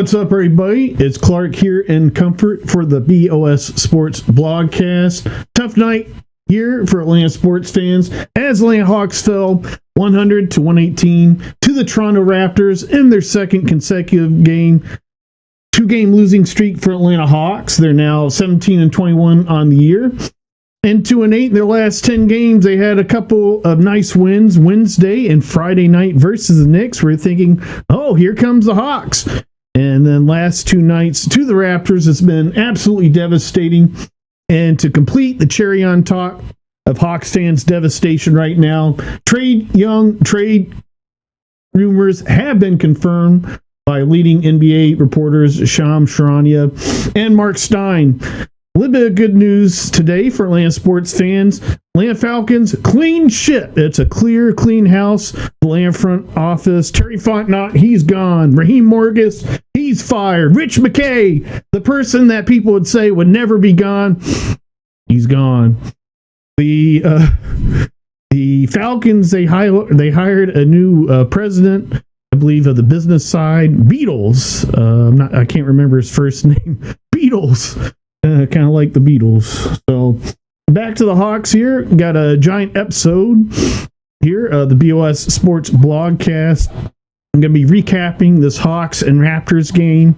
what's up, everybody? It's Clark here in comfort for the BOS Sports blogcast. Tough night here for Atlanta sports fans as Atlanta Hawks fell 100-118 to the Toronto Raptors in their second consecutive game. Two-game losing streak for Atlanta Hawks. They're now 17-21 on the year. And 2-8 in their last 10 games. They had a couple of nice wins Wednesday and Friday night versus the Knicks. We're thinking, oh, here comes the Hawks. And then last two nights to the Raptors has been absolutely devastating. And to complete the cherry on top of Hawks fans' devastation right now, Trae Young trade rumors have been confirmed by leading NBA reporters Shams Charania and Mark Stein. A little bit of good news today for Atlanta sports fans. Atlanta Falcons, clean shit. It's a clean house. Atlanta front office. Terry Fontenot, he's gone. Raheem Morris, he's fired. Rich McKay, the person that people would say would never be gone, he's gone. The Falcons, they hired a new president, I believe, of the business side. Beatles. I can't remember his first name. Beatles. Kind of like the Beatles. So back to the Hawks here. Got a giant episode here of the BOS Sports blogcast. I'm going to be recapping this Hawks and Raptors game.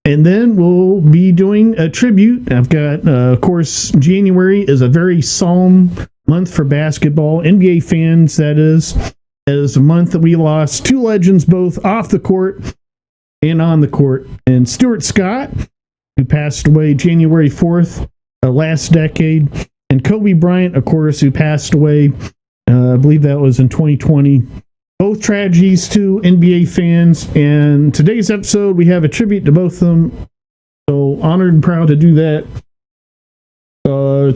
And then we'll be doing a tribute. I've got, of course, January is a very solemn month for basketball. NBA fans, that is. It is a month that we lost two legends, both off the court and on the court. And Stuart Scott, who passed away January 4th, last decade. And Kobe Bryant, of course, who passed away, I believe that was in 2020. Both tragedies to NBA fans. And today's episode, we have a tribute to both of them. So honored and proud to do that.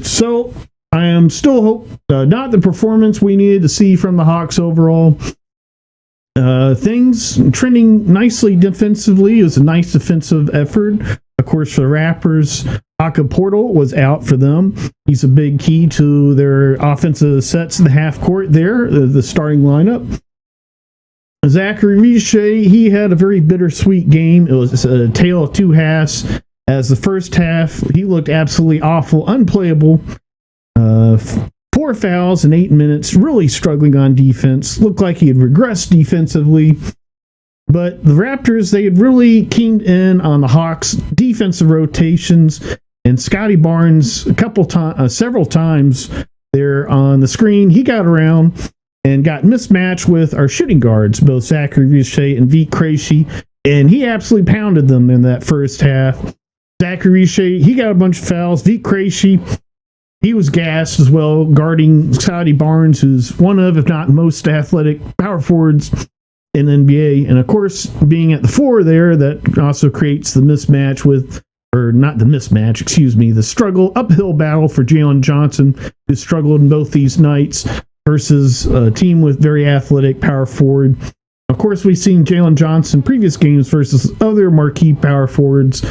So I am still not the performance we needed to see from the Hawks overall. Things trending nicely defensively. It was a nice defensive effort. Of course, for the Raptors, Aka Portal was out for them. He's a big key to their offensive sets in the half court there, the starting lineup. Zachary Riche, he had a very bittersweet game. It was a tale of two halves. As the first half, he looked absolutely awful, unplayable. 4 fouls in 8 minutes, really struggling on defense. Looked like he had regressed defensively. But the Raptors, they had really keyed in on the Hawks' defensive rotations, and Scotty Barnes several times there on the screen, he got around and got mismatched with our shooting guards, both Zachary Riche and Vit Krejci, and he absolutely pounded them in that first half. Zachary Riche, he got a bunch of fouls. Vit Krejci, he was gassed as well, guarding Scotty Barnes, who's one of, if not most athletic power forwards in the NBA. And of course, being at the 4 there, that also creates the mismatch the struggle, uphill battle for Jalen Johnson, who struggled in both these nights, versus a team with very athletic power forward. Of course, we've seen Jalen Johnson previous games versus other marquee power forwards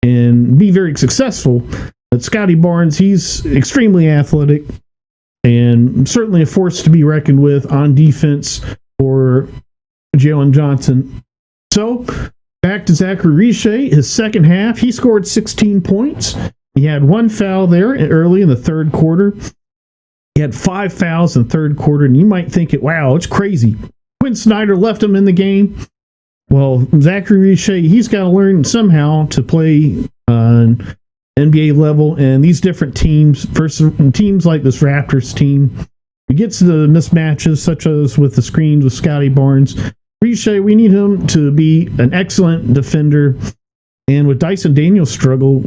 and be very successful. But Scotty Barnes, he's extremely athletic and certainly a force to be reckoned with on defense for Jalen Johnson. So, back to Zachary Riche, his second half, he scored 16 points. He had 1 foul there early in the third quarter. He had 5 fouls in the third quarter, and you might think, wow, it's crazy. Quinn Snyder left him in the game. Well, Zachary Riche, he's got to learn somehow to play on NBA level, and these different teams, versus teams like this Raptors team, he gets to the mismatches, such as with the screens with Scotty Barnes. Riche, we need him to be an excellent defender. And with Dyson Daniels' struggle,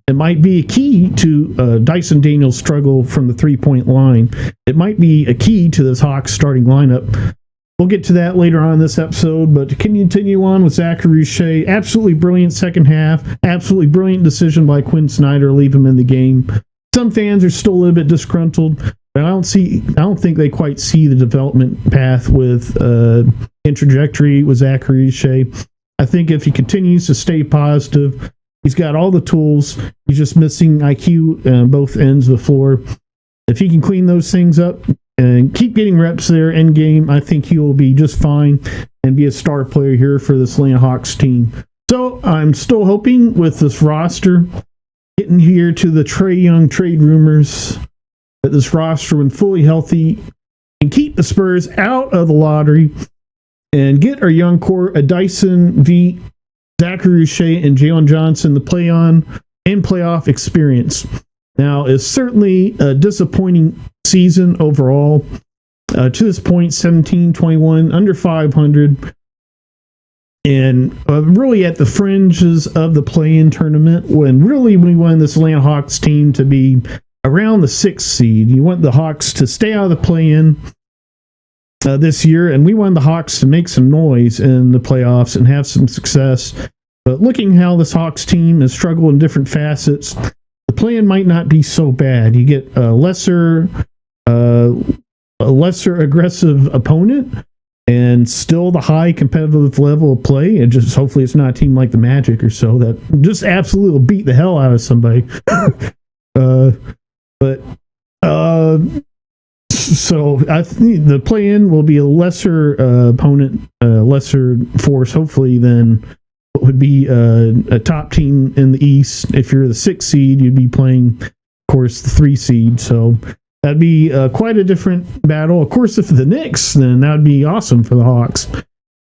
it might be a key to Dyson Daniels' struggle from the three-point line. It might be a key to this Hawks starting lineup. We'll get to that later on in this episode, but to continue on with Zachary Riche, absolutely brilliant second half, absolutely brilliant decision by Quinn Snyder to leave him in the game. Some fans are still a little bit disgruntled, but I don't think they quite see the development path with and trajectory with Zachary Riche. I think if he continues to stay positive, he's got all the tools. He's just missing IQ on both ends of the floor. If he can clean those things up and keep getting reps there in game, I think he will be just fine and be a star player here for this Atlanta Hawks team. So I'm still hoping with this roster, getting here to the Trae Young trade rumors, that this roster, when fully healthy, can keep the Spurs out of the lottery and get our young core, a Dyson, V, Zachary Shea, and Jalen Johnson, the play-on and playoff experience. Now, it's certainly a disappointing season overall. To this point, 17-21, under 500, and really at the fringes of the play-in tournament, when really we wanted this Atlanta Hawks team to be around the 6th seed. You want the Hawks to stay out of the play-in this year, and we wanted the Hawks to make some noise in the playoffs and have some success. But looking how this Hawks team has struggled in different facets, the play-in might not be so bad. You get a lesser aggressive opponent and still the high competitive level of play. And just hopefully it's not a team like the Magic or so that just absolutely will beat the hell out of somebody. So I think the play-in will be a lesser opponent, lesser force, hopefully, than what would be a top team in the East. If you're the 6th seed, you'd be playing, of course, the 3 seed. So that'd be quite a different battle. Of course, if the Knicks, then that would be awesome for the Hawks.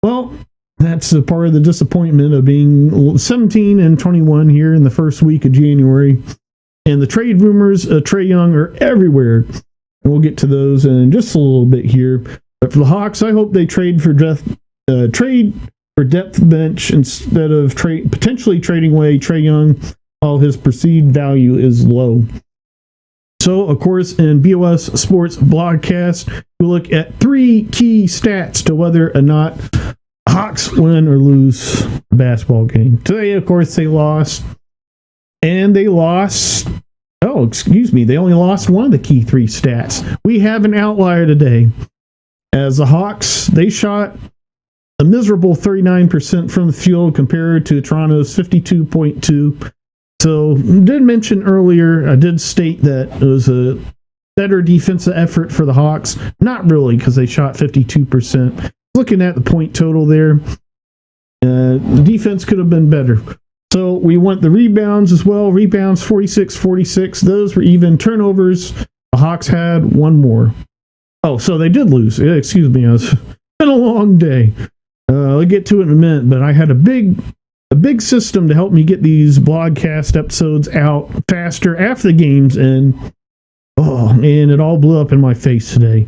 Well, that's a part of the disappointment of being 17-21 here in the first week of January. And the trade rumors, Trae Young, are everywhere. And we'll get to those in just a little bit here. But for the Hawks, I hope they trade for depth bench instead of potentially trading away Trae Young, while his perceived value is low. So, of course, in BOS Sports Blogcast, we look at 3 key stats to whether or not Hawks win or lose a basketball game. Today, of course, they lost. And they lost... they only lost one of the key 3 stats. We have an outlier today. As the Hawks, they shot a miserable 39% from the field compared to Toronto's 52.2%. So, did mention earlier, I did state that it was a better defensive effort for the Hawks. Not really, because they shot 52%. Looking at the point total there, the defense could have been better. So we want the rebounds as well. Rebounds 46-46. Those were even. Turnovers, the Hawks had one more. Oh, so they did lose. Excuse me. It's been a long day. I'll get to it in a minute, but I had a big system to help me get these blogcast episodes out faster after the games, and it all blew up in my face today.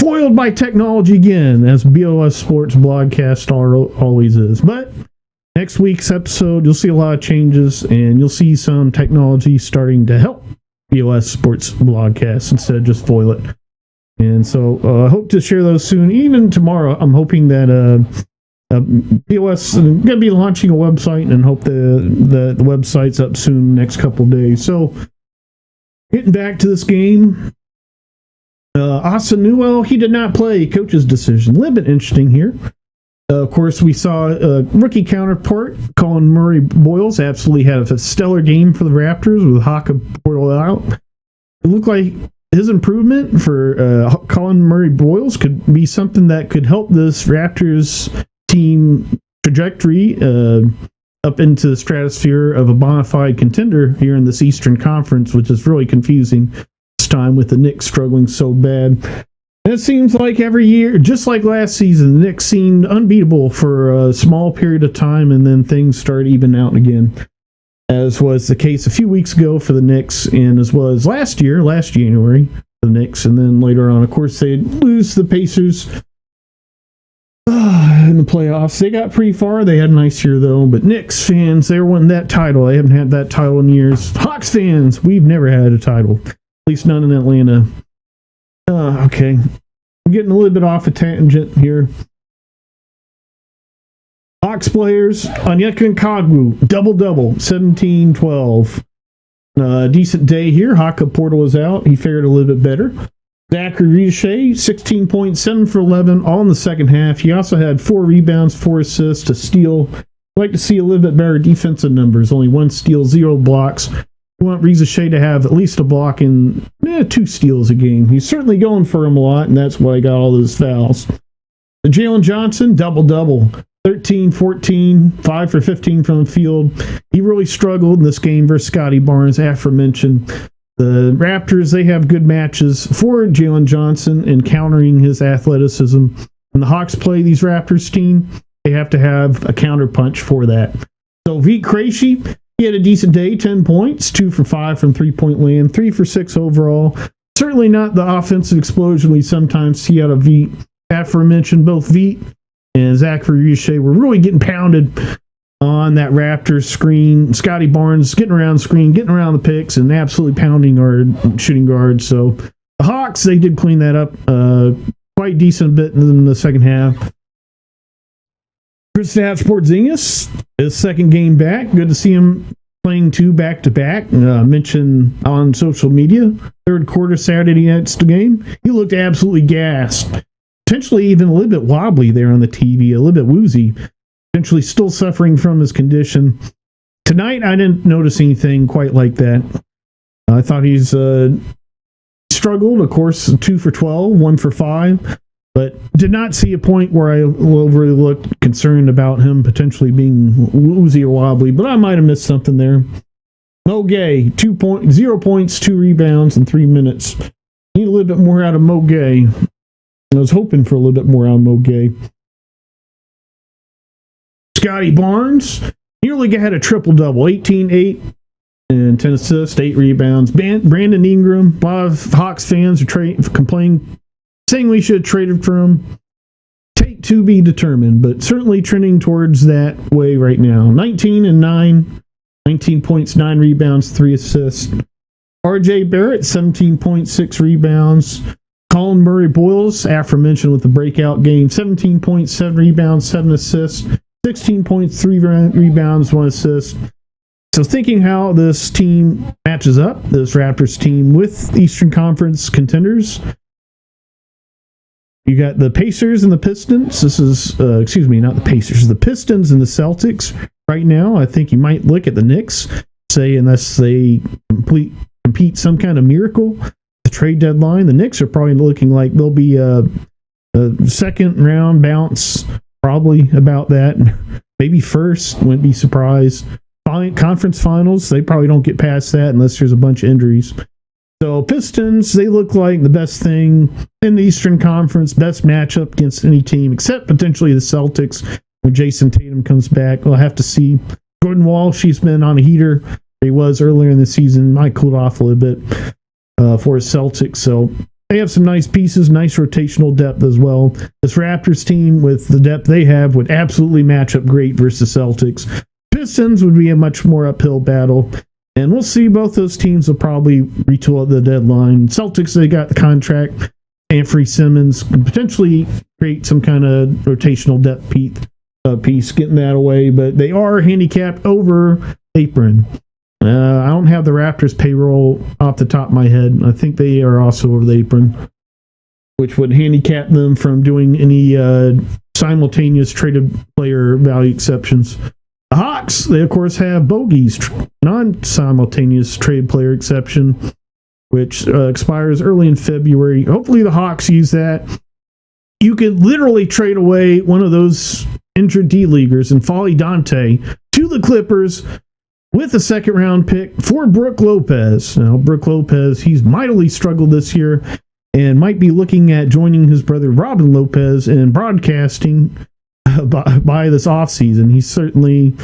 Foiled by technology again, as BOS Sports Blogcast always is. But next week's episode, you'll see a lot of changes, and you'll see some technology starting to help BOS Sports Blogcast instead of just foil it. And so I hope to share those soon. Even tomorrow, I'm hoping that BOS is going to be launching a website, and hope the website's up soon next couple of days. So getting back to this game, Austin Newell, he did not play. Coach's decision. A little bit interesting here. Of course, we saw a rookie counterpart, Colin Murray-Boyles, absolutely had a stellar game for the Raptors with Haka Portal out. It looked like his improvement for Colin Murray-Boyles could be something that could help this Raptors team trajectory up into the stratosphere of a bona fide contender here in this Eastern Conference, which is really confusing this time with the Knicks struggling so bad. And it seems like every year, just like last season, the Knicks seemed unbeatable for a small period of time, and then things started even out again, as was the case a few weeks ago for the Knicks, and as well as last January, for the Knicks, and then later on, of course, they lose the Pacers in the playoffs. They got pretty far. They had a nice year, though, but Knicks fans, they were wanting that title. They haven't had that title in years. Hawks fans, we've never had a title, at least none in Atlanta. Okay. I'm getting a little bit off a tangent here. Hawks players, Onyeka Okongwu, double-double, 17-12. Decent day here. Haka Portal was out. He fared a little bit better. Zachary Ricochet, 16.7 for 11, all in the second half. He also had 4 rebounds, 4 assists, a steal. I'd like to see a little bit better defensive numbers. Only 1 steal, 0 blocks. We want Ricochet to have at least a block and 2 steals a game. He's certainly going for him a lot, and that's why he got all those fouls. Jalen Johnson, double-double. 13, 14, 5 for 15 from the field. He really struggled in this game versus Scotty Barnes, aforementioned. The Raptors, they have good matches for Jalen Johnson in countering his athleticism. When the Hawks play these Raptors team, they have to have a counterpunch for that. So Vit Krejci, he had a decent day, 10 points, 2 for 5 from three-point land, 3 for 6 overall. Certainly not the offensive explosion we sometimes see out of Vit. Aforementioned, both Vit and Zachary Riche were really getting pounded on that Raptors screen. Scotty Barnes getting around the screen, getting around the picks, and absolutely pounding our shooting guards. So the Hawks, they did clean that up quite decent bit in the second half. Kristaps Porzingis, his second game back. Good to see him playing 2 back-to-back. Mentioned on social media, third quarter Saturday night's game. He looked absolutely gassed. Potentially even a little bit wobbly there on the TV, a little bit woozy. Potentially still suffering from his condition. Tonight, I didn't notice anything quite like that. I thought he's struggled, of course, 2 for 12, 1 for 5. But did not see a point where I overly looked concerned about him potentially being woozy or wobbly, but I might have missed something there. Mo Gay, 0 points, 2 rebounds in 3 minutes. Need a little bit more out of Mo Gay. I was hoping for a little bit more out of Mo Gay. Scotty Barnes nearly had a triple-double, 18, 8, and 10 assists, 8 rebounds. Brandon Ingram, a lot of Hawks fans are complaining, saying we should have traded for him. Take to be determined, but certainly trending towards that way right now. 19 and 9, 19 points, 9 rebounds, 3 assists. RJ Barrett, 17 points, 6 rebounds. Colin Murray-Boyles, aforementioned with the breakout game, 17 points, 7 rebounds, 7 assists. 16 points, 3 rebounds, 1 assist. So thinking how this team matches up, this Raptors team, with Eastern Conference contenders, you got the Pacers and the Pistons. This is, not the Pacers, the Pistons and the Celtics right now. I think you might look at the Knicks, say, unless they compete some kind of miracle, the trade deadline, the Knicks are probably looking like they'll be a second round bounce, probably about that. Maybe first, wouldn't be surprised. Conference finals, they probably don't get past that unless there's a bunch of injuries. So Pistons, they look like the best thing in the Eastern Conference, best matchup against any team, except potentially the Celtics when Jason Tatum comes back. We'll have to see. Jordan Walsh, he's been on a heater. He was earlier in the season, might cool off a little bit for his Celtics. So they have some nice pieces, nice rotational depth as well. This Raptors team, with the depth they have, would absolutely match up great versus Celtics. Pistons would be a much more uphill battle. And we'll see, both those teams will probably retool at the deadline. Celtics, they got the contract. Anthony Simmons can potentially create some kind of rotational depth piece, getting that away. But they are handicapped over apron. I don't have the Raptors payroll off the top of my head. I think they are also over the apron, which would handicap them from doing any simultaneous traded player value exceptions. The Hawks, they of course have bogeys, non-simultaneous trade player exception, which expires early in February. Hopefully the Hawks use that. You could literally trade away one of those injured D-leaguers and Folly Dante to the Clippers with a second-round pick for Brook Lopez. Now, Brook Lopez, he's mightily struggled this year and might be looking at joining his brother Robin Lopez in broadcasting by this offseason. He's certainly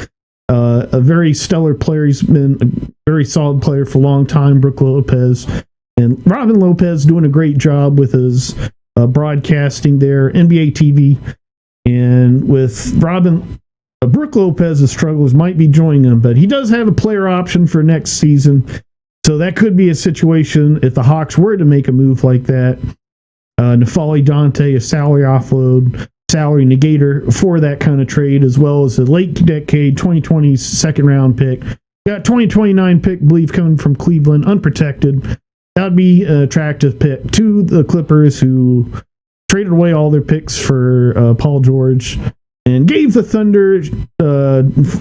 a very stellar player. He's been a very solid player for a long time, Brook Lopez. And Robin Lopez doing a great job with his broadcasting there, NBA TV. And with Brook Lopez's struggles might be joining him, but he does have a player option for next season. So that could be a situation if the Hawks were to make a move like that. N'Faly Dante, a salary offload, salary negator for that kind of trade, as well as a late decade 2020 second round pick. Got 2029 pick, I believe, coming from Cleveland, unprotected. That would be an attractive pick to the Clippers, who traded away all their picks for Paul George and gave the Thunder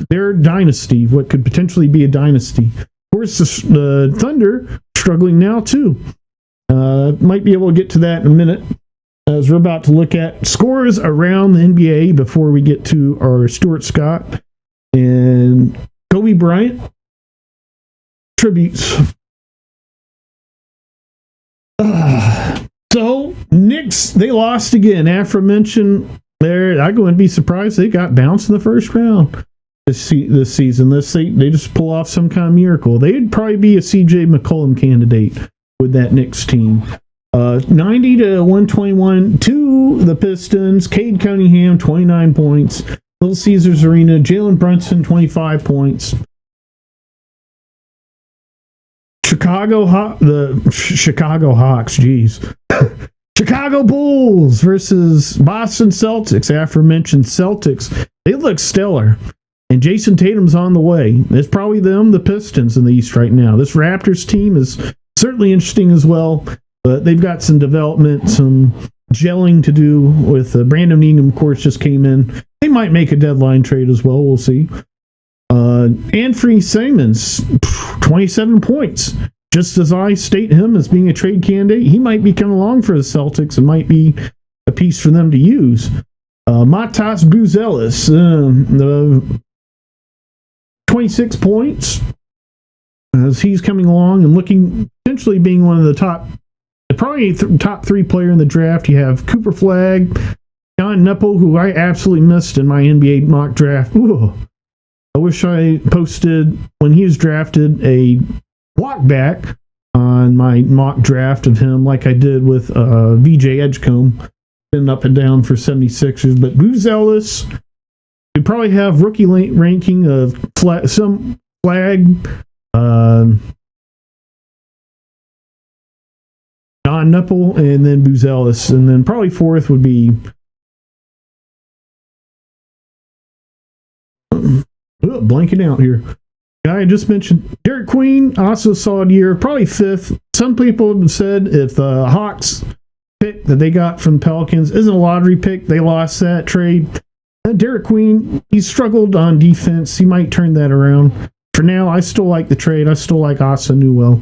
their dynasty, what could potentially be a dynasty. Of course, the Thunder struggling now too. Might be able to get to that in a minute. as we're about to look at scores around the NBA before we get to our Stuart Scott and Kobe Bryant tributes. So, Knicks, they lost again. Aforementioned, I wouldn't be surprised they got bounced in the first round this season. They just pull off some kind of miracle. They'd probably be a CJ McCollum candidate with that Knicks team. 90 to 121 to the Pistons. Cade Cunningham, 29 points. Little Caesars Arena, Jalen Brunson, 25 points. Chicago Hawks, geez. Chicago Bulls versus Boston Celtics. Aforementioned Celtics, they look stellar. And Jason Tatum's on the way. It's probably them, the Pistons in the East right now. This Raptors team is certainly interesting as well, but they've got some development, some gelling to do with Brandon Ingram, of course, just came in. They might make a deadline trade as well. We'll see. Anthony Simons, 27 points. Just as I state him as being a trade candidate, he might be coming along for the Celtics and might be a piece for them to use. Matas Buzelis, 26 points. As he's coming along and looking, potentially being one of the top, probably top three player in the draft. You have Cooper Flagg, John Nepple, who I absolutely missed in my NBA mock draft. Ooh. I wish I posted, when he was drafted, a walk back on my mock draft of him like I did with VJ Edgecombe. Been up and down for 76ers. But Buzelis, we probably have rookie ranking of some Flagg, John Nepple, and then Buzelis. And then probably fourth would be blanking out here. Guy I just mentioned, Derek Queen, also solid year, probably fifth. Some people have said if the Hawks pick that they got from Pelicans isn't a lottery pick, they lost that trade. Derek Queen, he struggled on defense. He might turn that around. For now, I still like the trade. I still like Asa Newell.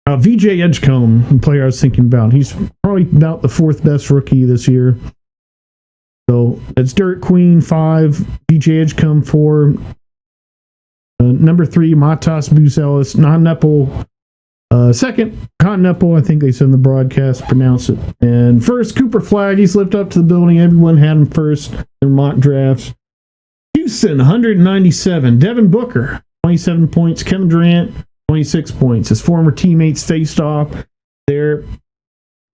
VJ Edgecombe, the player I was thinking about. He's probably about the fourth best rookie this year. So it's Derek Queen, 5, VJ Edgecombe, 4. Number 3, Matas Buzelis, Non Nepple, second, Con Nepple, I think they said in the broadcast, pronounce it. And first, Cooper Flagg, he's lived up to the building. Everyone had him first in their mock drafts. Houston, 197. Devin Booker, 27 points. Kevin Durant, 26 points. His former teammates faced off there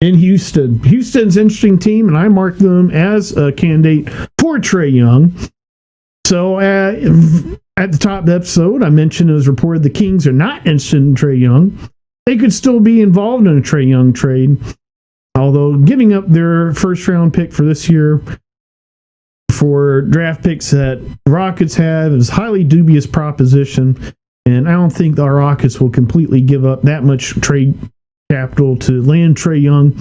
in Houston. Houston's an interesting team, and I marked them as a candidate for Trae Young. So at the top of the episode, I mentioned it was reported the Kings are not interested in Trae Young. They could still be involved in a Trae Young trade, although giving up their first-round pick for this year for draft picks that the Rockets have is a highly dubious proposition, and I don't think the Rockets will completely give up that much trade capital to land Trae Young,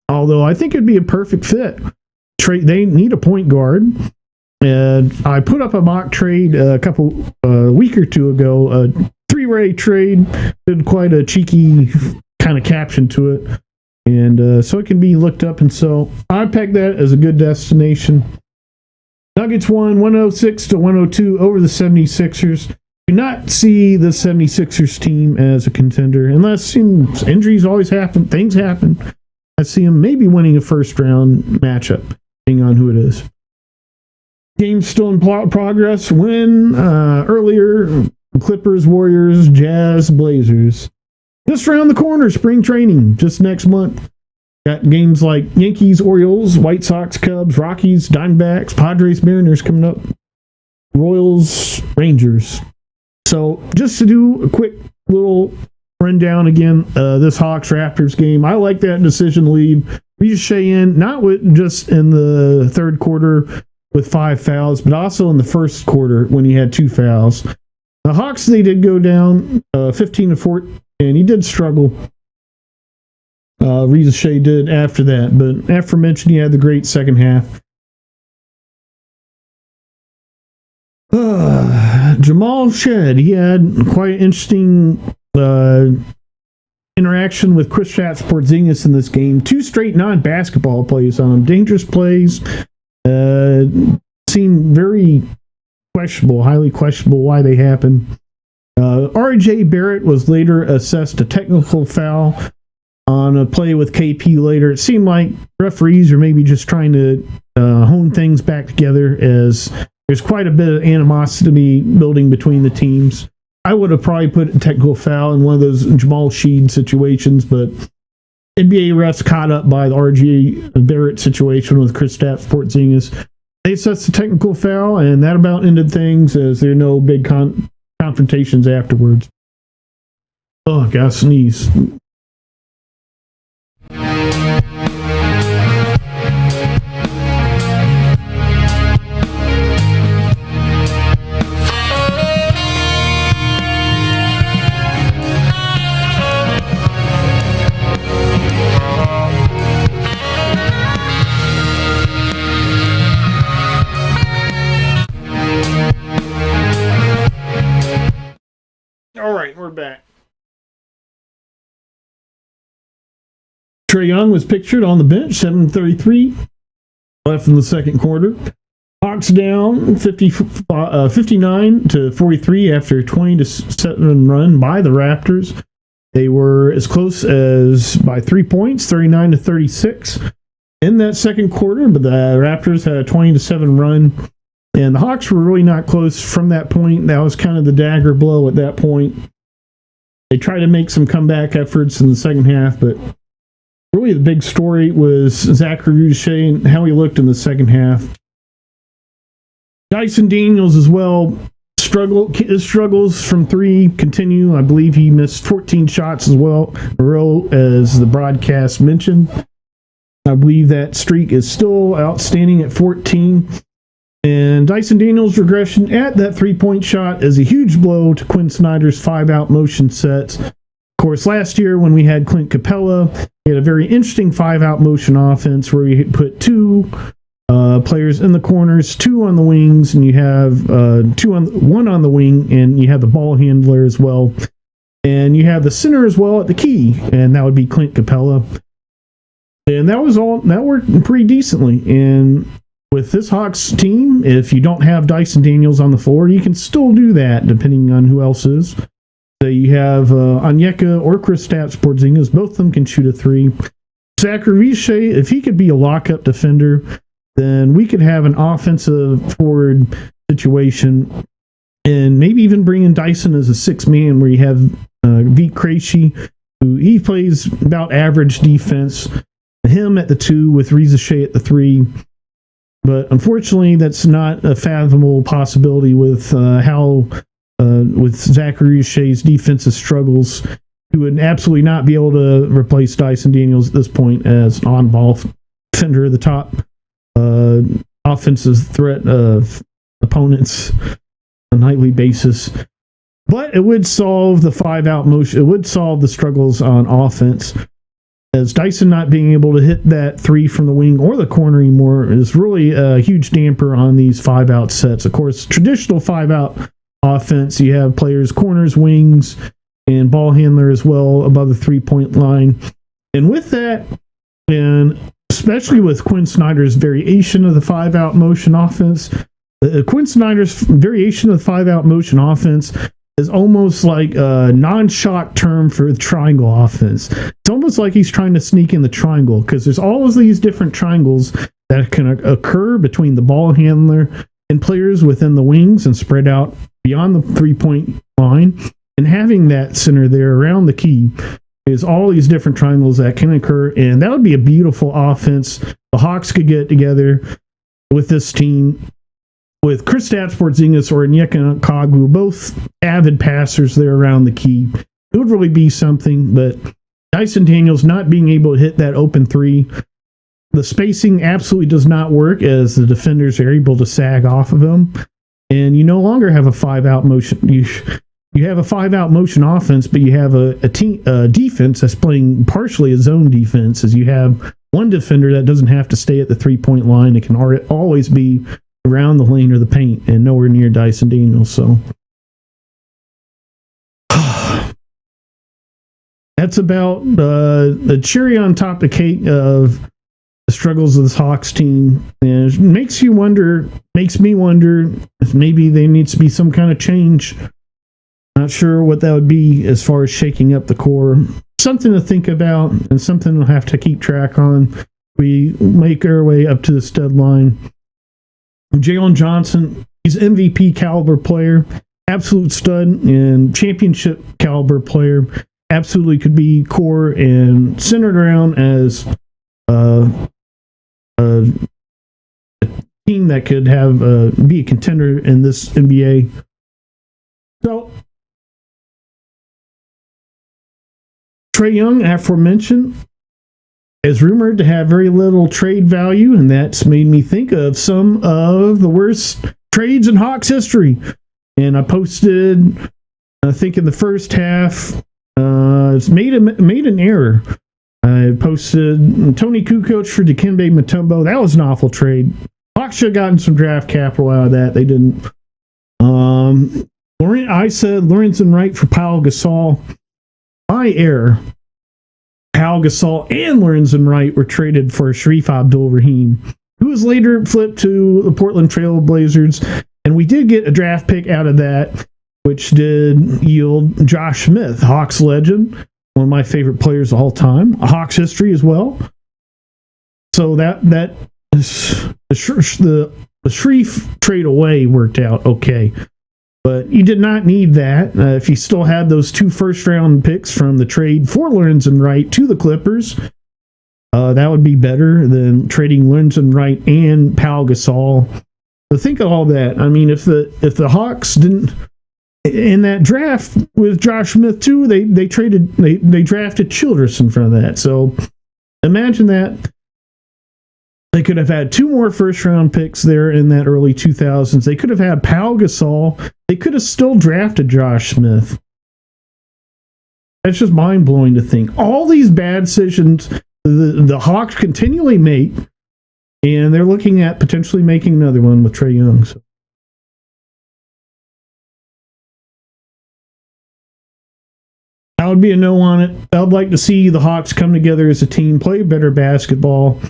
although I think it'd be a perfect fit. They need a point guard. And I put up a mock trade a week or two ago, a 3-way trade, did quite a cheeky kind of caption to it. And so it can be looked up. And so I pegged that as a good destination. Nuggets won 106 to 102 over the 76ers. Do not see the 76ers team as a contender unless injuries always happen. Things happen. I see them maybe winning a first round matchup, depending on who it is. Game's still in progress. Win earlier. Clippers, Warriors, Jazz, Blazers. Just around the corner, spring training, just next month. Got games like Yankees, Orioles, White Sox, Cubs, Rockies, Diamondbacks, Padres, Mariners coming up. Royals, Rangers. So just to do a quick little rundown again, this Hawks-Raptors game. I like that decision lead. Ricochet in, not just in the third quarter with 5 fouls, but also in the first quarter when he had 2 fouls. The Hawks, they did go down 15 to 14, and he did struggle. Ricochet did after that, but aforementioned, he had the great second half. Jamal Shed, he had quite an interesting interaction interaction with Kristaps Porzingis in this game. 2 straight non-basketball plays on him. Dangerous plays. Seem very questionable, highly questionable why they happen. R.J. Barrett was later assessed a technical foul on a play with KP later. It seemed like referees are maybe just trying to hone things back together, as there's quite a bit of animosity building between the teams. I would have probably put a technical foul in one of those Jamal Sheed situations, but NBA refs caught up by the R.J. Barrett situation with Kristaps Porzingis. They assessed the technical foul, and that about ended things, as there are no big confrontations afterwards. Oh, I gotta sneeze. All right, we're back. Trae Young was pictured on the bench, 7:33 left in the second quarter. Hawks down 59-43 after a 20-7 run by the Raptors. They were as close as by 3 points, 39-36 in that second quarter, but the Raptors had a 20-7 run. And the Hawks were really not close from that point. That was kind of the dagger blow at that point. They tried to make some comeback efforts in the second half, but really the big story was Zachary Boucher and how he looked in the second half. Dyson Daniels as well. His struggles from three continue. I believe he missed 14 shots as well in a row, as the broadcast mentioned. I believe that streak is still outstanding at 14. And Dyson Daniels' regression at that three-point shot is a huge blow to Quinn Snyder's 5-out motion sets. Of course, last year when we had Clint Capella, he had a very interesting 5-out motion offense where you put 2 players in the corners, 2 on the wings, and you have 1 on the wing, and you have the ball handler as well. And you have the center as well at the key, and that would be Clint Capella. And that worked pretty decently. And with this Hawks team, if you don't have Dyson Daniels on the floor, you can still do that, depending on who else is. So you have Onyeka or Kristaps Porzingis. Both of them can shoot a 3. Zachary Boucher, if he could be a lockup defender, then we could have an offensive forward situation, and maybe even bring in Dyson as a 6-man, where you have Vit Krejci, who he plays about average defense, him at the 2 with Reza Shea at the 3. But unfortunately, that's not a fathomable possibility with with Zachary Shea's defensive struggles. He would absolutely not be able to replace Dyson Daniels at this point as an on-ball defender of the top offensive threat of opponents on a nightly basis. But it would solve the 5-out motion. It would solve the struggles on offense, as Dyson not being able to hit that 3 from the wing or the corner anymore is really a huge damper on these 5-out sets. Of course, traditional 5-out offense, you have players corners, wings, and ball handler as well above the 3-point line. And with that, and especially with Quinn Snyder's variation of the 5-out motion offense, Quinn Snyder's variation of the 5-out motion offense is almost like a non-shock term for the triangle offense. It's almost like he's trying to sneak in the triangle, because there's all of these different triangles that can occur between the ball handler and players within the wings and spread out beyond the 3-point line. And having that center there around the key is all these different triangles that can occur, and that would be a beautiful offense. The Hawks could get together with this team, with Kristaps Porzingis or Onyeka Okongwu, both avid passers there around the key. It would really be something, but Dyson Daniels not being able to hit that open 3, the spacing absolutely does not work, as the defenders are able to sag off of him, and you no longer have a 5-out motion. You have a 5-out motion offense, but you have a defense that's playing partially a zone defense, as you have one defender that doesn't have to stay at the 3-point line. It can always be around the lane or the paint, and nowhere near Dyson Daniels. So that's about the cherry on top of the cake of the struggles of this Hawks team. And it makes me wonder if maybe there needs to be some kind of change. Not sure what that would be as far as shaking up the core. Something to think about and something we'll have to keep track on. We make our way up to this deadline. Jalen Johnson, he's MVP caliber player, absolute stud and championship caliber player. Absolutely could be core and centered around as a team that could have be a contender in this NBA. So, Trae Young, aforementioned, is rumored to have very little trade value, and that's made me think of some of the worst trades in Hawks history. And I posted, I think in the first half, it's made an error. I posted Tony Kukoc for Dikembe Mutombo. That was an awful trade. Hawks should have gotten some draft capital out of that. They didn't. I said Lorenzen Wright for Pau Gasol. My error. Pau Gasol and Lorenzen Wright were traded for Sharif Abdul-Rahim, who was later flipped to the Portland Trail Blazers. And we did get a draft pick out of that, which did yield Josh Smith, Hawks legend, one of my favorite players of all time, a Hawks history as well. So that is the Sharif trade away worked out okay. But you did not need that. If you still had those 2 first-round picks from the trade for Lorenzen Wright to the Clippers, that would be better than trading Lorenzen Wright and Pau Gasol. So think of all that. I mean, if the Hawks didn't in that draft with Josh Smith too, they drafted Childress in front of that. So imagine that. They could have had 2 more first-round picks there in that early 2000s. They could have had Pau Gasol. They could have still drafted Josh Smith. That's just mind-blowing to think. All these bad decisions the Hawks continually make, and they're looking at potentially making another one with Trae Young. So. I would be a no on it. I would like to see the Hawks come together as a team, play better basketball.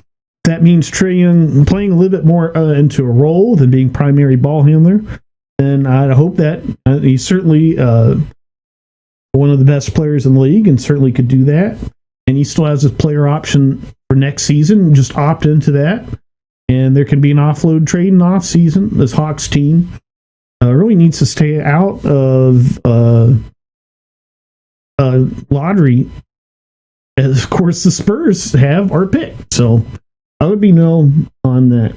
That means Trae Young playing a little bit more into a role than being primary ball handler. And I hope that he's certainly one of the best players in the league and certainly could do that. And he still has his player option for next season. Just opt into that. And there can be an offload trade in the offseason. This Hawks team really needs to stay out of lottery. As, of course, the Spurs have our pick. So I would be no on that.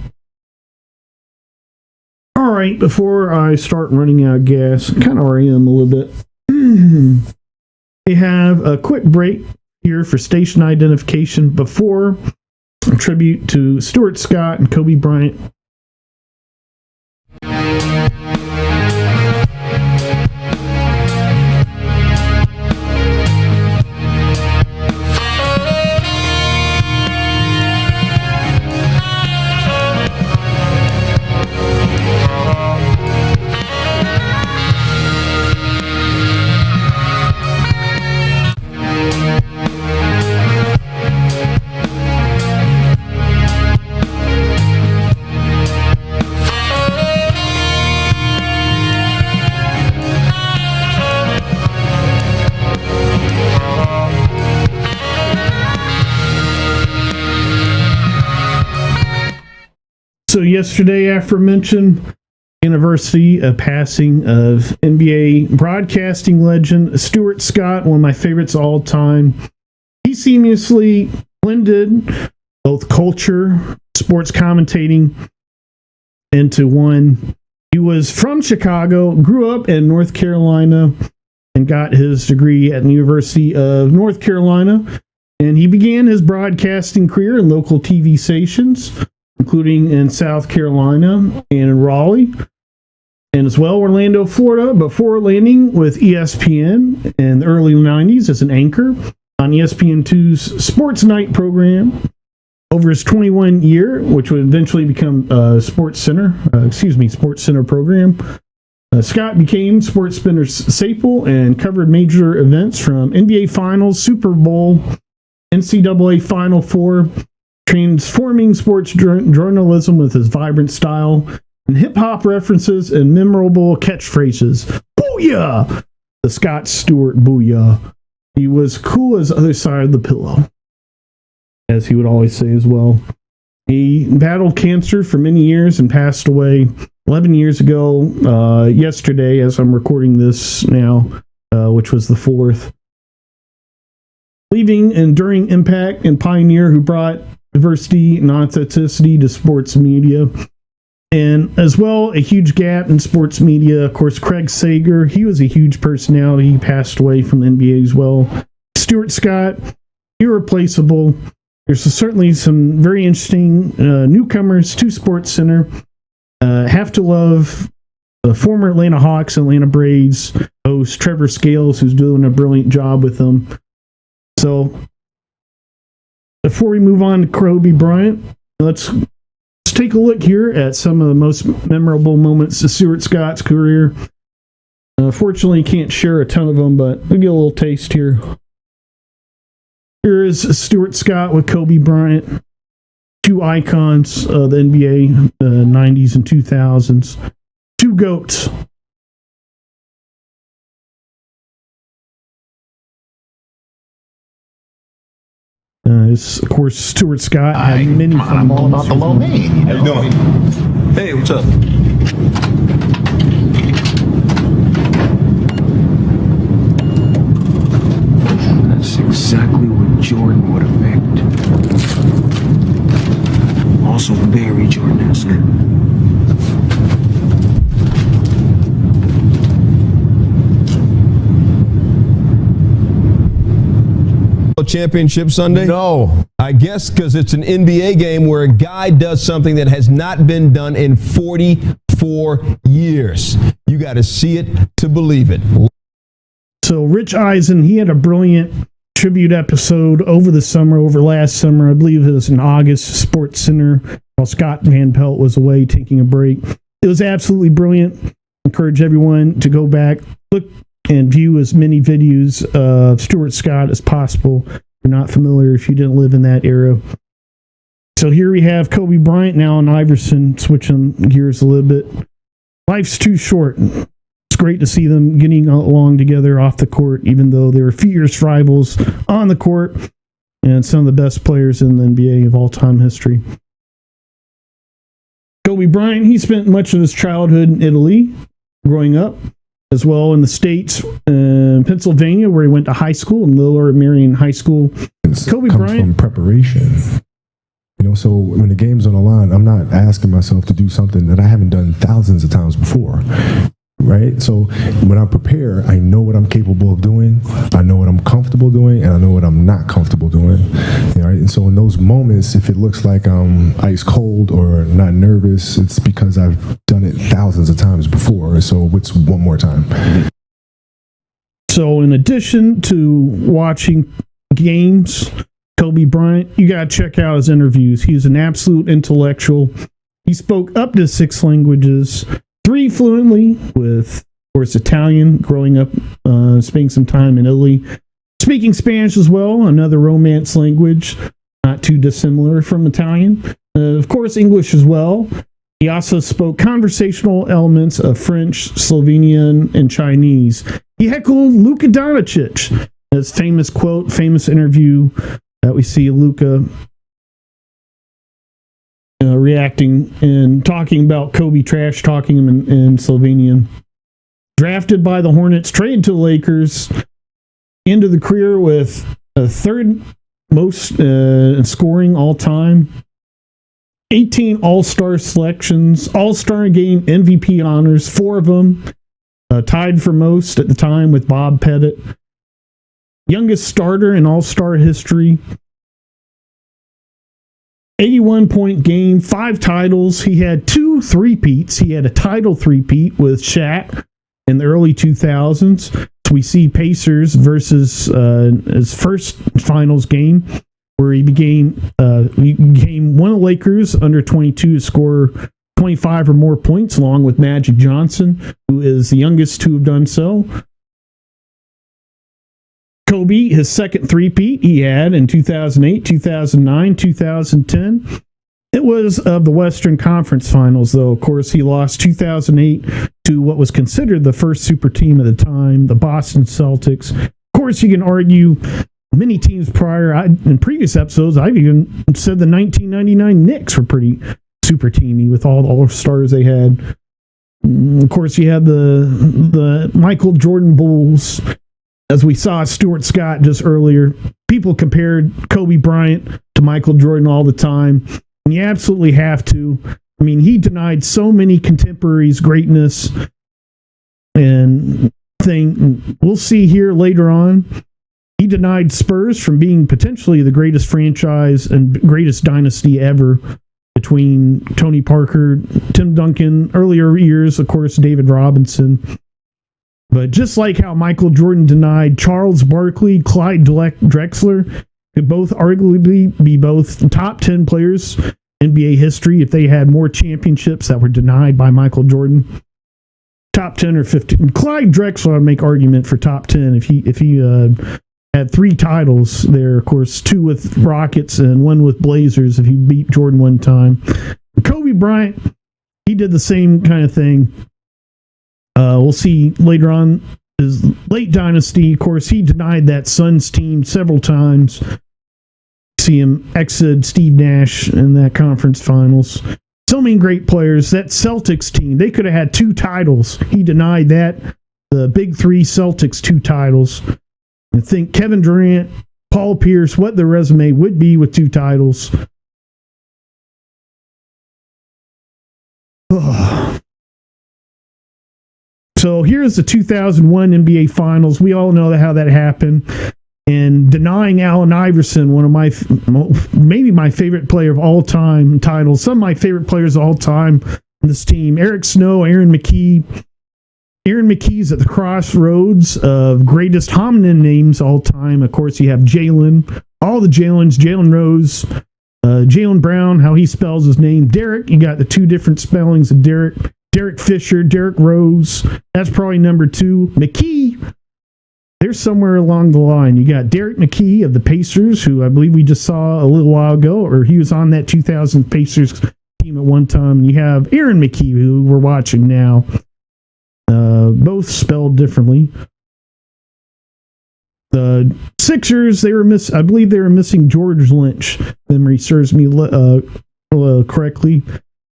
All right, before I start running out of gas, I kind of already am a little bit. We have a quick break here for station identification before a tribute to Stuart Scott and Kobe Bryant. So yesterday, aforementioned anniversary of passing of NBA broadcasting legend Stuart Scott, one of my favorites of all time. He seamlessly blended both culture, sports commentating into one. He was from Chicago, grew up in North Carolina, and got his degree at the University of North Carolina. And he began his broadcasting career in local TV stations, including in South Carolina and in Raleigh, and as well Orlando, Florida, before landing with ESPN in the early 90s as an anchor on ESPN2's Sports Night program. Over his 21 year, which would eventually become Sports Center program. Scott became SportsSpinner's staple and covered major events from NBA Finals, Super Bowl, NCAA Final Four, transforming sports journalism with his vibrant style and hip-hop references and memorable catchphrases. Booyah! The Scott Stewart booyah. He was cool as the other side of the pillow, as he would always say as well. He battled cancer for many years and passed away 11 years ago, yesterday, as I'm recording this now, which was the 4th. Leaving enduring impact and pioneer who brought diversity and authenticity to sports media. And as well, a huge gap in sports media. Of course, Craig Sager, he was a huge personality. He passed away from the NBA as well. Stuart Scott, irreplaceable. There's certainly some very interesting newcomers to SportsCenter. Have to love the former Atlanta Hawks, Atlanta Braves host Trevor Scales, who's doing a brilliant job with them. So, before we move on to Kobe Bryant, let's take a look here at some of the most memorable moments of Stuart Scott's career. Fortunately, can't share a ton of them, but we'll get a little taste here. Here is Stuart Scott with Kobe Bryant, two icons of the NBA, 90s and 2000s, two GOATs. Of course, Stuart Scott had many fun moments. How you doing? Hey, what's up? That's exactly what Jordan would have picked. Also very Jordan-esque. Championship Sunday? No. I guess because it's an NBA game where a guy does something that has not been done in 44 years. You got to see it to believe it. So Rich Eisen, he had a brilliant tribute episode over last summer. I believe it was in August, SportsCenter, while Scott Van Pelt was away taking a break. It was absolutely brilliant. Encourage everyone to go back, look and view as many videos of Stuart Scott as possible. If you're not familiar, if you didn't live in that era. So here we have Kobe Bryant now and Iverson, switching gears a little bit. Life's too short. It's great to see them getting along together off the court, even though they were fierce rivals on the court and some of the best players in the NBA of all time history. Kobe Bryant, he spent much of his childhood in Italy, growing up, as well in the States, Pennsylvania, where he went to high school, in Lower Merion High School. Kobe Bryant. From preparation. So when the game's on the line, I'm not asking myself to do something that I haven't done thousands of times before. Right? So when I prepare, I know what I'm capable of doing, I know what I'm comfortable doing, and I know what I'm not comfortable doing. Right? And so in those moments, if it looks like I'm ice cold or not nervous, it's because I've done it thousands of times before. So it's one more time. So in addition to watching games, Kobe Bryant, you got to check out his interviews. He's an absolute intellectual. He spoke up to 6 languages, 3 fluently, with, of course, Italian, growing up, spending some time in Italy. Speaking Spanish as well, another Romance language, not too dissimilar from Italian. Of course, English as well. He also spoke conversational elements of French, Slovenian, and Chinese. He heckled Luka Doncic. His famous quote, famous interview that we see Luka reacting and talking about Kobe trash talking him in Slovenian. Drafted by the Hornets, traded to the Lakers, ended the career with a 3rd most scoring all time, 18 All-Star selections, All-Star Game MVP honors, 4 of them, tied for most at the time with Bob Pettit. Youngest starter in All-Star history. 81-point game, 5 titles. He had 2 three-peats. He had a title three-peat with Shaq in the early 2000s. So we see Pacers versus his first finals game, where he became one of the Lakers under 22 to score 25 or more points, along with Magic Johnson, who is the youngest to have done so. Kobe, his second three-peat he had in 2008, 2009, 2010. It was of the Western Conference Finals, though. Of course, he lost 2008 to what was considered the first super team at the time, the Boston Celtics. Of course, you can argue many teams prior. In previous episodes, I've even said the 1999 Knicks were pretty super teamy with all the All-Stars they had. Of course, you had the Michael Jordan Bulls. As we saw Stuart Scott just earlier, people compared Kobe Bryant to Michael Jordan all the time. And you absolutely have to. I mean, he denied so many contemporaries greatness. And we'll see here later on, he denied Spurs from being potentially the greatest franchise and greatest dynasty ever between Tony Parker, Tim Duncan, earlier years, of course, David Robinson. But just like how Michael Jordan denied Charles Barkley, Clyde Drexler, could both arguably be both top 10 players in NBA history if they had more championships that were denied by Michael Jordan. Top 10 or 15. Clyde Drexler would make argument for top 10 if he had 3 titles there. Of course, 2 with Rockets and 1 with Blazers if he beat Jordan one time. Kobe Bryant, he did the same kind of thing. We'll see later on his late dynasty. Of course, he denied that Suns team several times. See him exit Steve Nash in that conference finals. So many great players. That Celtics team, they could have had 2 titles. He denied that. The big 3 Celtics 2 titles. I think Kevin Durant, Paul Pierce, what their resume would be with 2 titles. So here's the 2001 NBA Finals. We all know how that happened. And denying Allen Iverson, one of maybe my favorite player of all time titles, some of my favorite players of all time on this team, Eric Snow, Aaron McKie. Aaron McKie's at the crossroads of greatest hominin names all time. Of course, you have Jalen, all the Jalens, Jalen Rose, Jalen Brown, how he spells his name. Derek, you got the 2 different spellings of Derek. Derek Fisher, Derek Rose, that's probably number 2. McKie, there's somewhere along the line. You got Derek McKie of the Pacers, who I believe we just saw a little while ago, or he was on that 2000 Pacers team at one time. You have Aaron McKie, who we're watching now. Both spelled differently. The Sixers, I believe they were missing George Lynch. Memory serves me correctly.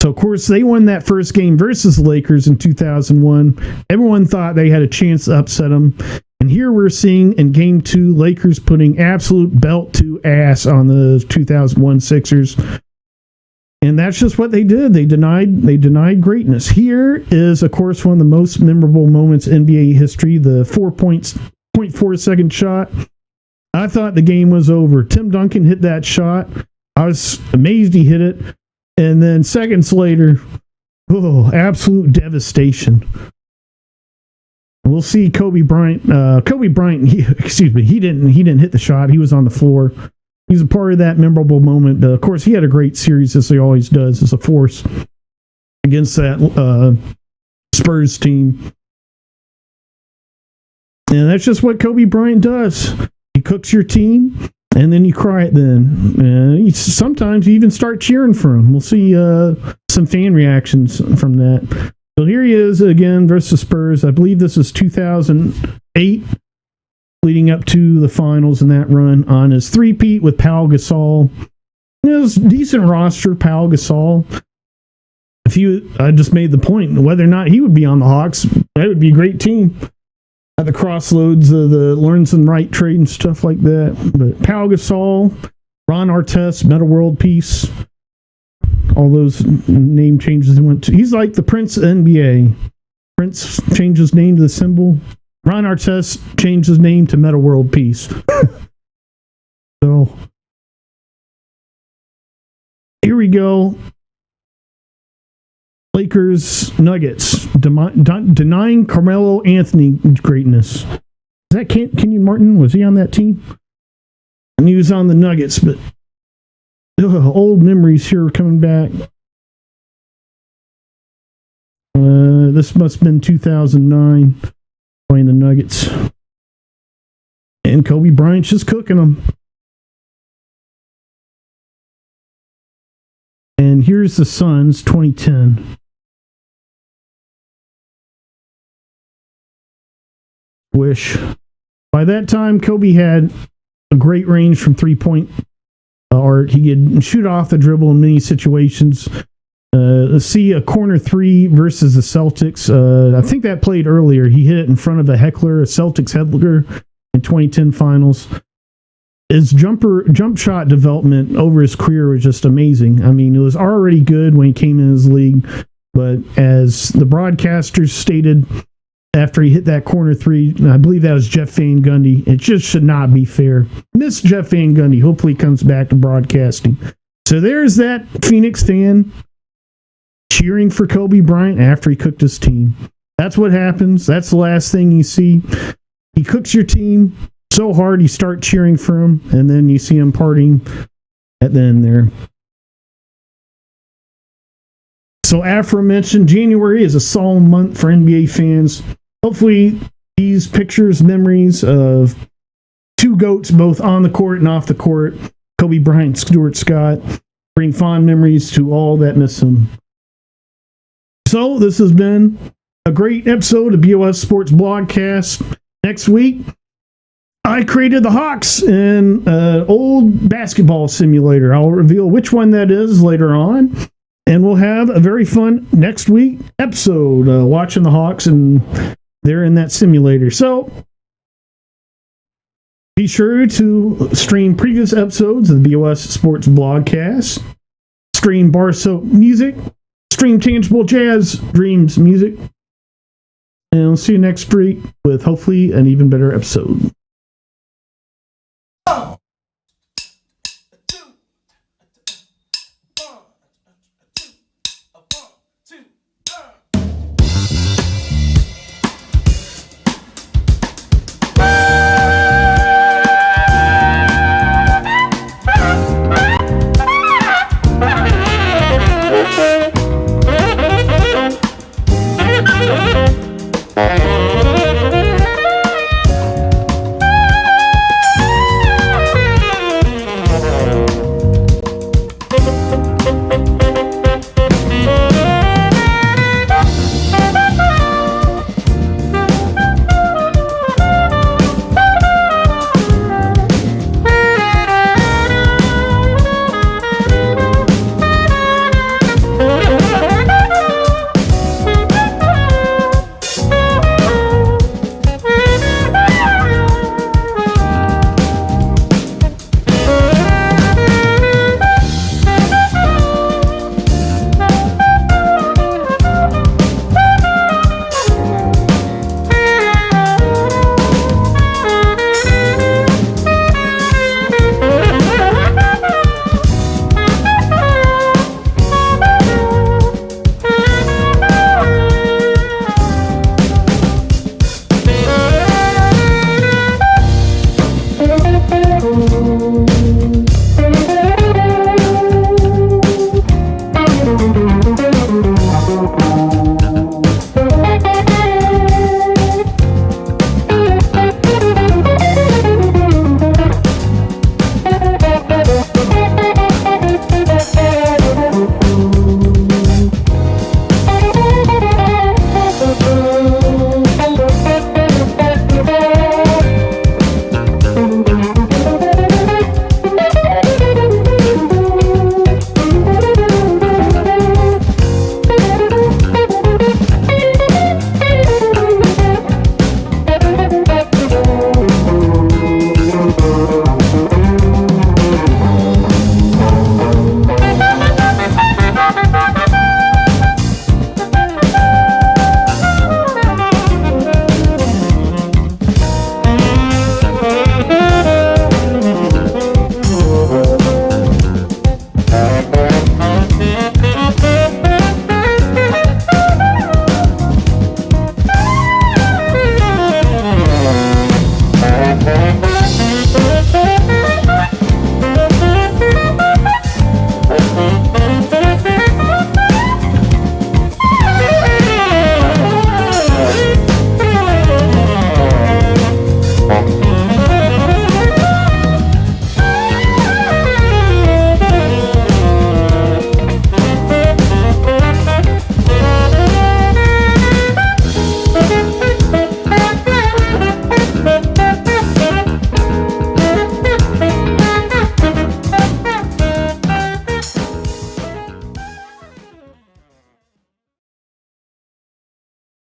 So, of course, they won that first game versus the Lakers in 2001. Everyone thought they had a chance to upset them. And here we're seeing in Game 2, Lakers putting absolute belt to ass on the 2001 Sixers. And that's just what they did. They denied greatness. Here is, of course, one of the most memorable moments in NBA history, the 4.4 second shot. I thought the game was over. Tim Duncan hit that shot. I was amazed he hit it. And then seconds later, absolute devastation. We'll see Kobe Bryant. He didn't hit the shot. He was on the floor. He's a part of that memorable moment. Of course, he had a great series, as he always does, as a force against that Spurs team. And that's just what Kobe Bryant does. He cooks your team. And then you cry it then. Sometimes you even start cheering for him. We'll see some fan reactions from that. So here he is again versus Spurs. I believe this is 2008, leading up to the finals in that run on his 3-peat with Pau Gasol. It was a decent roster, Pau Gasol. I just made the point, whether or not he would be on the Hawks, that would be a great team. At the crossroads of the Lawrence and Wright trade and stuff like that. But Pau Gasol, Ron Artest, Metta World Peace, all those name changes he went to. He's like the Prince of NBA. Prince changed his name to the symbol. Ron Artest changed his name to Metta World Peace. So here we go. Lakers Nuggets denying Carmelo Anthony greatness. Is that Kenyon Martin? Was he on that team? And he was on the Nuggets, but old memories here are coming back. This must have been 2009 playing the Nuggets. And Kobe Bryant's just cooking them. And here's the Suns, 2010. Wish. By that time, Kobe had a great range from three-point arc. He could shoot off the dribble in many situations. Let's see a corner three versus the Celtics. I think that played earlier. He hit it in front of a Celtics heckler in 2010 finals. His jump shot development over his career was just amazing. I mean, it was already good when he came in his league, but as the broadcasters stated after he hit that corner three, I believe that was Jeff Van Gundy, it just should not be fair. Miss Jeff Van Gundy. Hopefully he comes back to broadcasting. So there's that Phoenix fan cheering for Kobe Bryant after he cooked his team. That's what happens. That's the last thing you see. He cooks your team so hard you start cheering for him, and then you see him partying at the end there. So aforementioned, January is a solemn month for NBA fans. Hopefully these pictures, memories of two GOATs both on the court and off the court, Kobe Bryant, Stuart Scott, bring fond memories to all that miss him. So this has been a great episode of BOS Sports Blogcast. Next week, I created the Hawks in an old basketball simulator. I'll reveal which one that is later on. And we'll have a very fun next week episode watching the Hawks, and they're in that simulator. So be sure to stream previous episodes of the BOS Sports Blogcast, stream Bar Soap music, stream Tangible Jazz Dreams music, and we'll see you next week with hopefully an even better episode.